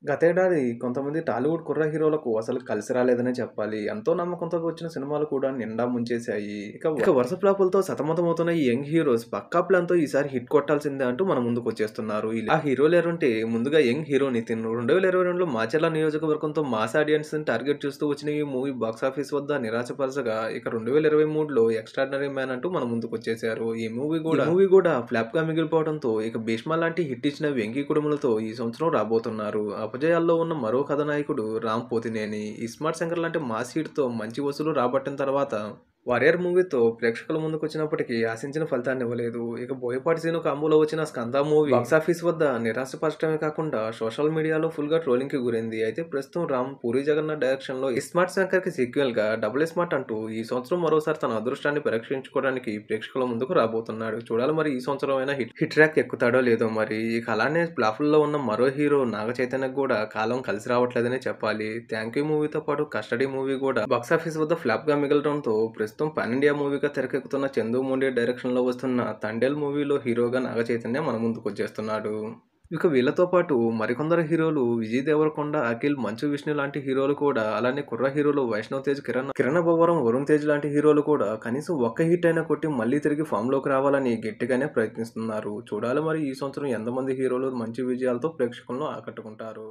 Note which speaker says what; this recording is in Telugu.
Speaker 1: గతేడాది కొంతమంది టాలీవుడ్ కుర్ర హీరోలకు అసలు కలిసి రాలేదనే చెప్పాలి. ఎంతో నమ్మకంతో వచ్చిన సినిమాలు కూడా నిండా ముంచేశాయి. ఇక వరుస ఫ్లాపులతో సతమతమవుతున్న ఈ యంగ్ హీరోస్ పక్కా ప్లాన్‌తో ఈసారి హిట్ కొట్టాల్సిందే అంటూ మన ముందుకొచ్చేస్తున్నారు. ఆ హీరోలెవరంటే ముందుగా యంగ్ హీరో 'నితిన్' 2022లో మాచర్ల నియోజకవర్గంతో మాస్ ఆడియన్స్‌ని టార్గెట్ చేస్తూ వచ్చిన ఈ మూవీ బాక్సాఫీస్ వద్ద నిరాశపరచగా, ఇక 2023లో 'ఎక్స్ట్రార్డినరీ మ్యాన్' అంటూ మన ముందుకొచ్చేశారు. ఈ మూవీ కూడా ఫ్లాప్‌గా మిగిలిపోవడంతో ఇక 'భీష్మ' లాంటి హిట్ ఇచ్చిన వెంకీ కుడుములతో ఈ సంవత్సరం రాబోతున్నారు. అపజయాల్లో ఉన్న మరో కథానాయకుడు రామ్ పోతినేని. 'ఇస్మార్ట్ శంకర్' లాంటి మాస్ హిట్‌తో మంచి వసూలు రాబట్టిన తర్వాత 'వారియర్' మూవీతో ప్రేక్షకుల ముందుకొచ్చినప్పటికీ ఆశించిన ఫలితాన్నివ్వలేదు. ఇక బోయపాటి సీను కాంబోలో వచ్చిన 'స్కంద' మూవీ బాక్సాఫీస్ వద్ద నిరాశపరచడమే కాకుండా సోషల్ మీడియాలో ఫుల్‌గా ట్రోలింగ్‌కి గురైంది. అయితే ప్రస్తుతం రామ్, పూరీ జగన్నాథ్ డైరెక్షన్‌లో 'ఇస్మార్ట్ శంకర్‌కి సీక్వెల్‌గా 'డబుల్ స్మార్ట్' అంటూ ఈ సంవత్సరం మరోసారి తన అదృష్టాన్ని పరీక్షించుకోవడానికి ప్రేక్షకుల ముందుకు రాబోతున్నాడు. చూడాలి మరి ఈ సంవత్సరం అయినా హిట్ ట్రాక్ ఎక్కుతాడో లేదో మరి. ఇక అలానే ఫ్లాపుల్లో ఉన్న మరో హీరో నాగ చైతన్యకు కూడా కాలం కలిసి రావట్లేదనే చెప్పాలి. 'థ్యాంక్ యూ' మూవీతో పాటు 'కస్టడీ' మూవీ కూడా బాక్సాఫీస్ వద్ద ఫ్లాప్‌గా మిగలడంతో ప్రస్తుతం పాన్ ఇండియా మూవీగా తెరకెక్కుతున్న చందు మొండే డైరెక్షన్‌లో వస్తున్న 'తండేల్' మూవీలో హీరోగా నాగ చైతన్య మన ముందుకొచ్చేస్తున్నాడు. ఇక వీళ్ళతో పాటు మరికొందరు హీరోలు విజయ్ దేవరకొండ, అఖిల్, మంచు విష్ణు లాంటి హీరోలు కూడా, అలానే కుర్ర హీరోలు వైష్ణవ్ తేజ్, కిరణ్ అబ్బవరం, వరుణ్ తేజ్ లాంటి హీరోలు కూడా కనీసం ఒక్క హిట్ అయినా కొట్టి మళ్ళీ తిరిగి ఫామ్‌లోకి రావాలని గట్టిగానే ప్రయత్నిస్తున్నారు. చూడాలి మరి ఈ సంవత్సరం ఎంతమంది హీరోలు మంచి విజయాలతో ప్రేక్షకులను ఆకట్టుకుంటారు.